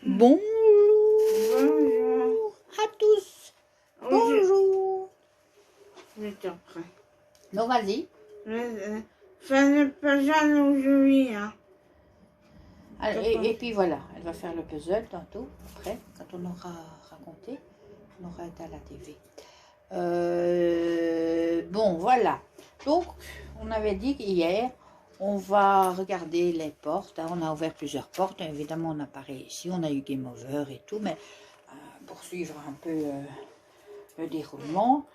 Bonjour. Bonjour. À tous. Bonjour. J'étais prêt. Non, vas-y. Fais le puzzle aujourd'hui, hein. Et puis voilà, elle va faire le puzzle tantôt, après, quand on aura raconté, on aura été à la TV. Bon, voilà. Donc, on avait dit qu'hier, on va regarder les portes. Hein. On a ouvert plusieurs portes. Évidemment, on n'a pas réussi. On a eu Game Over et tout, mais pour suivre un peu le déroulement,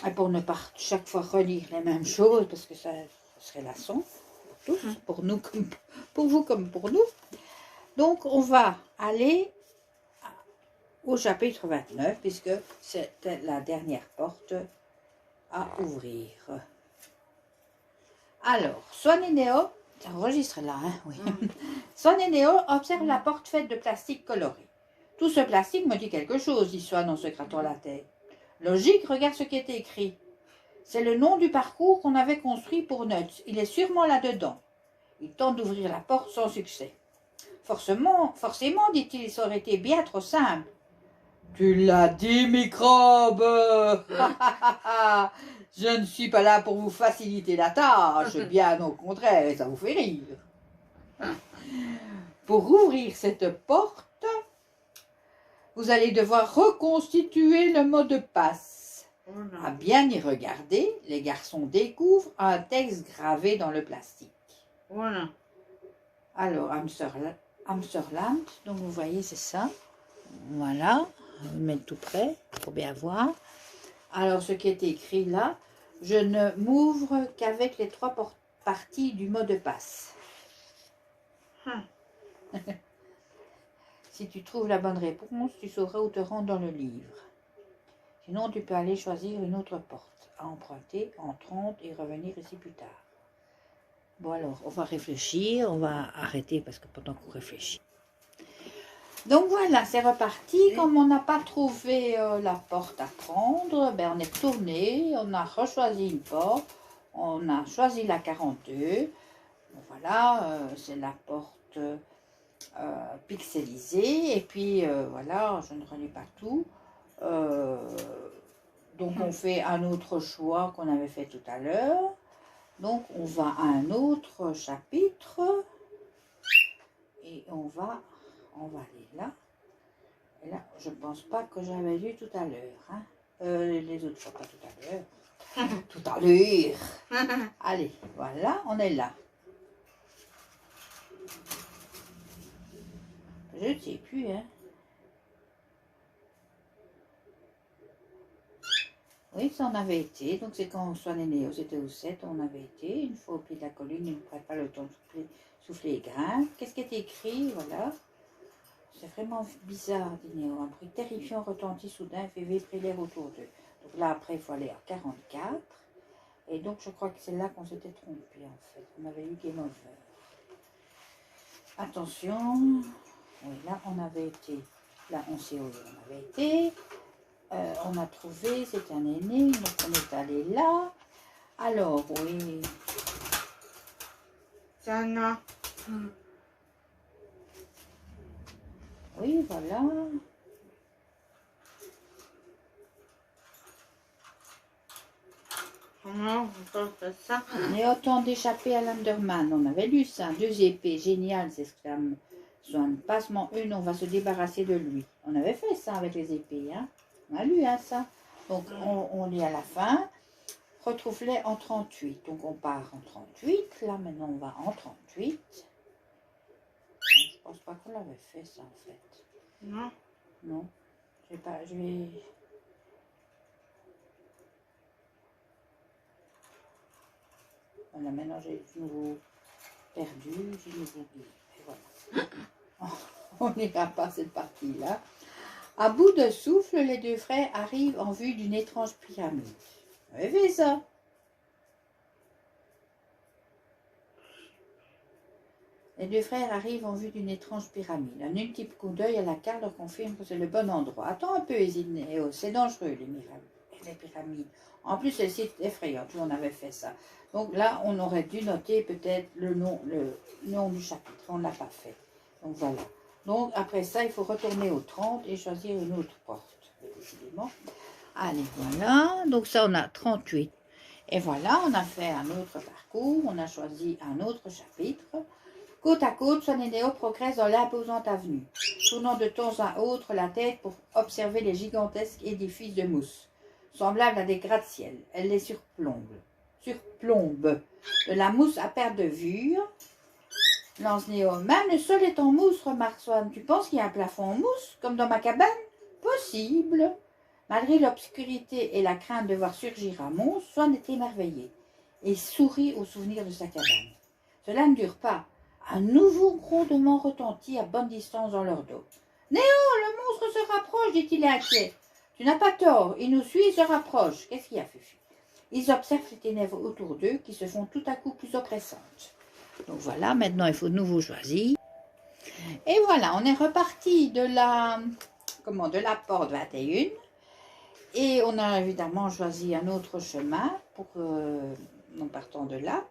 et pour ne pas chaque fois relire les mêmes choses, parce que ça serait lassant pour tous, pour nous comme pour vous comme pour nous. Donc, on va aller au chapitre 29, puisque c'était la dernière porte à ouvrir. Alors, Swan et Néo, ça enregistre là, hein, oui. Swan et Néo observent la porte faite de plastique coloré. Tout ce plastique me dit quelque chose, dit Swan en se grattant la tête. Logique, regarde ce qui est écrit. C'est le nom du parcours qu'on avait construit pour Nuts. Il est sûrement là-dedans. Il tente d'ouvrir la porte sans succès. Forcément, dit-il, ça aurait été bien trop simple. Tu l'as dit, microbe. Je ne suis pas là pour vous faciliter la tâche, bien au contraire, ça vous fait rire. Pour ouvrir cette porte, vous allez devoir reconstituer le mot de passe. À bien y regarder, les garçons découvrent un texte gravé dans le plastique. Voilà. Alors, Amsterdam, donc vous voyez, c'est ça. Voilà, je vais le mettre tout près pour bien voir. Alors, ce qui est écrit là, je ne m'ouvre qu'avec les 3 parties du mot de passe. Si tu trouves la bonne réponse, tu sauras où te rendre dans le livre. Sinon, tu peux aller choisir une autre porte à emprunter en 30 et revenir ici plus tard. Bon alors, on va réfléchir, on va arrêter parce que pendant qu'on réfléchit. Donc voilà, c'est reparti. Comme on n'a pas trouvé la porte à prendre, ben on est retourné, on a rechoisi une porte, on a choisi la 42. Bon, voilà, c'est la porte pixelisée. Et puis voilà, je ne relis pas tout. Donc on fait un autre choix qu'on avait fait tout à l'heure. Donc on va à un autre chapitre et on va aller là. Et là, je ne pense pas que j'avais lu tout à l'heure. Hein. Les autres fois, pas tout à l'heure. Tout à l'heure. Allez, voilà, on est là. Je ne sais plus, hein. Oui, ça en avait été. Donc c'est quand Swan et Néo, c'était au 7, on avait été. Une fois au pied de la colline, il ne prête pas le temps de souffler les grains. Qu'est-ce qui est écrit? Voilà. C'est vraiment bizarre, dit Néo. Un bruit terrifiant retentit soudain et fait vibrer l'air autour d'eux. Donc là, après, il faut aller à 44. Et donc, je crois que c'est là qu'on s'était trompé, en fait. On avait eu Game Over. Attention. Oui, là, on avait été. Là, on sait où on avait été. On a trouvé, c'est un aîné, donc on est allé là. Alors, oui. Ça n'a. Oui, voilà. Comment on peut ça? Mais autant d'échapper à l'Underman, on avait lu ça. 2 épées, génial, s'exclame Swan. Passement une, on va se débarrasser de lui. On avait fait ça avec les épées, hein. On a lu hein, ça. Donc on lit à la fin. Retrouve-les en 38. Donc on part en 38. Là maintenant on va en 38. Je pense pas qu'on l'avait fait ça en fait. Non. Non. Je vais. Voilà, maintenant j'ai de nouveau perdu, j'ai de nouveau oublié. Et voilà. On n'ira pas cette partie-là. À bout de souffle, les 2 frères arrivent en vue d'une étrange pyramide. Vous avez vu ça? Les 2 frères arrivent en vue d'une étrange pyramide. Un ultime coup d'œil à la carte leur confirme que c'est le bon endroit. Attends un peu, hésite Néo, c'est dangereux les pyramides. En plus, c'est site effrayant, tout le monde avait fait ça. Donc là, on aurait dû noter peut-être le nom du chapitre. On ne l'a pas fait. Donc voilà. Donc, après ça, il faut retourner au 30 et choisir une autre porte, décidément. Allez, voilà. Donc, ça, on a 38. Et voilà, on a fait un autre parcours. On a choisi un autre chapitre. Côte à côte, Swan et Néo progressent dans l'imposante avenue, tournant de temps à autre la tête pour observer les gigantesques édifices de mousse, semblables à des gratte-ciel. Elle les surplombe. De la mousse à perte de vue, lance Néo. Même le sol est en mousse, remarque Swan. Tu penses qu'il y a un plafond en mousse, comme dans ma cabane? Possible. Malgré l'obscurité et la crainte de voir surgir un monstre, Swan est émerveillé et sourit au souvenir de sa cabane. Cela ne dure pas. Un nouveau grondement retentit à bonne distance dans leur dos. « Néo, le monstre se rapproche, dit-il inquiet. Tu n'as pas tort, il nous suit et se rapproche. Qu'est-ce qu'il y a, Fufu ?» Ils observent les ténèbres autour d'eux qui se font tout à coup plus oppressantes. Donc voilà, maintenant il faut de nouveau choisir. Et voilà, on est reparti de la porte 21. Et on a évidemment choisi un autre chemin en partant de là.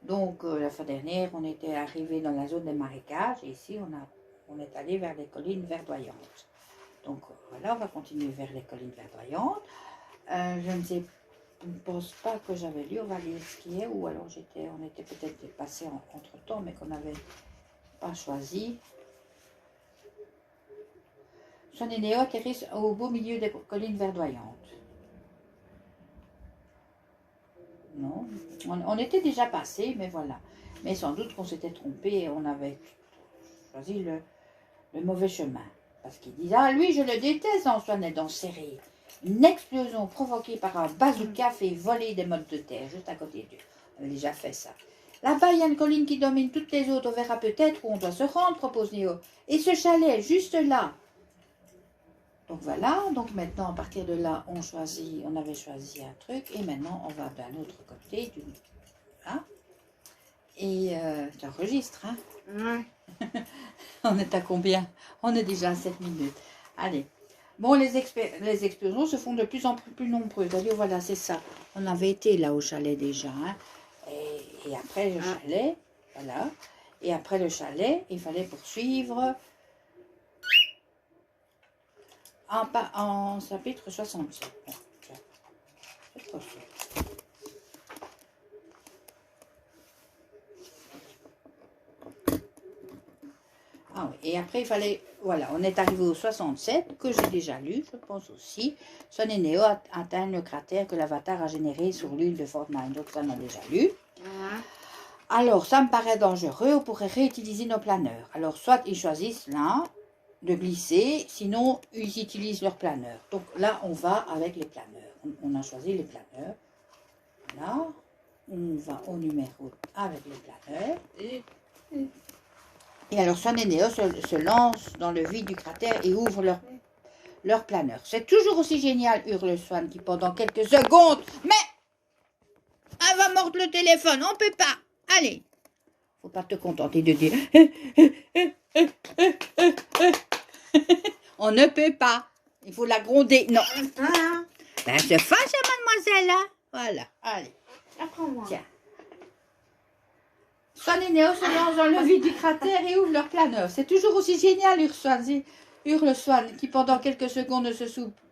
Donc, la fois dernière, on était arrivé dans la zone des marécages. Et ici, on est allé vers les collines verdoyantes. Donc, voilà, on va continuer vers les collines verdoyantes. Je ne pense pas que j'avais lu, on va lire ce qui est. Ou alors, on était peut-être passé entre-temps, mais qu'on n'avait pas choisi. Swan et Néo atterrissent au beau milieu des collines verdoyantes. Non, on était déjà passé, mais voilà. Mais sans doute qu'on s'était trompé et on avait choisi le mauvais chemin. Parce qu'ils disent, ah lui je le déteste, Swan est dans serré. Une explosion provoquée par un bazooka fait voler des mottes de terre juste à côté d'eux. On avait déjà fait ça. Là-bas, il y a une colline qui domine toutes les autres. On verra peut-être où on doit se rendre, propose Néo. Et ce chalet, juste là. Donc voilà, donc maintenant à partir de là, on avait choisi un truc et maintenant on va d'un autre côté. Hein? Et tu enregistres, hein? Ouais. On est à combien? On est déjà à 7 minutes. Allez. Bon, les explosions se font de plus en plus nombreuses. C'est-à-dire, voilà, c'est ça. On avait été là au chalet déjà. Hein? Et après le chalet, voilà. Et après le chalet, il fallait poursuivre en chapitre 67. Bon, c'est pas ça. Ah oui, et après il fallait, voilà, on est arrivé au 67, que j'ai déjà lu, je pense aussi. Swan et Néo atteignent le cratère que l'avatar a généré sur l'île de Fortnite, donc ça on a déjà lu. Alors, ça me paraît dangereux, on pourrait réutiliser nos planeurs. Alors, soit ils choisissent l'un de glisser, sinon ils utilisent leurs planeurs. Donc là, on va avec les planeurs. On a choisi les planeurs. Là, on va au numéro avec les planeurs. Et alors, Swan et Néo se lancent dans le vide du cratère et ouvrent leur planeur. C'est toujours aussi génial, hurle Swan, qui pendant quelques secondes... Mais elle va mordre le téléphone, on peut pas. Allez. Faut pas te contenter de dire... On ne peut pas. Il faut la gronder. Non. Ben, se fâche, mademoiselle, là. Voilà, allez. Apprends-moi. Tiens. Swan et Néo se lancent dans le vide du cratère et ouvrent leur planeur. C'est toujours aussi génial, hurle Swan, qui pendant quelques secondes ne se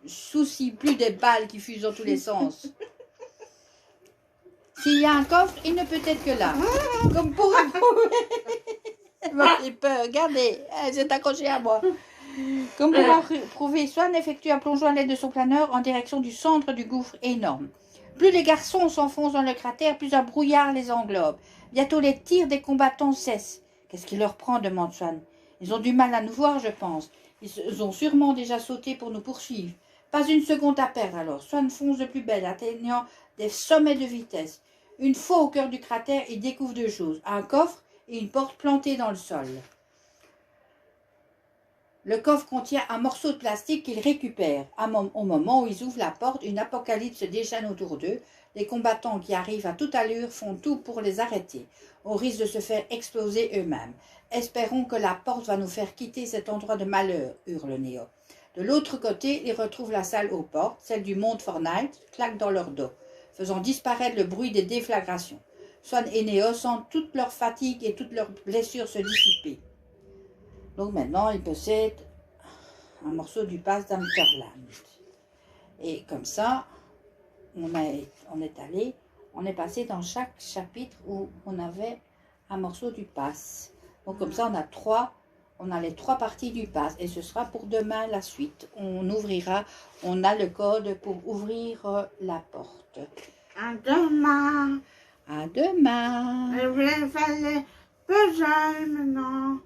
soucie plus des balles qui fusent dans tous les sens. S'il y a un coffre, il ne peut être que là. Comme pour Elle m'a fait peur. Regardez, elle s'est accrochée à moi. Comme pour prouver, Swan effectue un plongeon à l'aide de son planeur en direction du centre du gouffre énorme. Plus les garçons s'enfoncent dans le cratère, plus un brouillard les englobe. Bientôt les tirs des combattants cessent. Qu'est-ce qui leur prend, demande Swan. Ils ont du mal à nous voir, je pense. Ils ont sûrement déjà sauté pour nous poursuivre. Pas une seconde à perdre alors. Swan fonce de plus belle, atteignant des sommets de vitesse. Une fois au cœur du cratère, il découvre deux choses. Un coffre et une porte plantée dans le sol. Le coffre contient un morceau de plastique qu'il récupère. Au moment où ils ouvrent la porte, une apocalypse se déchaîne autour d'eux. Les combattants qui arrivent à toute allure font tout pour les arrêter, au risque de se faire exploser eux-mêmes. Espérons que la porte va nous faire quitter cet endroit de malheur, hurle Néo. De l'autre côté, ils retrouvent la salle aux portes, celle du Mont Fortnite, claque dans leur dos, faisant disparaître le bruit des déflagrations. Swan et Néo sentent toute leur fatigue et toutes leurs blessures se dissiper. Donc maintenant, il possède un morceau du pass d'Amterland. Et comme ça, on est passé dans chaque chapitre où on avait un morceau du pass. Donc comme ça, on a les 3 parties du pass. Et ce sera pour demain la suite. On a le code pour ouvrir la porte. À demain. À demain. Je vais faire les puzzles maintenant.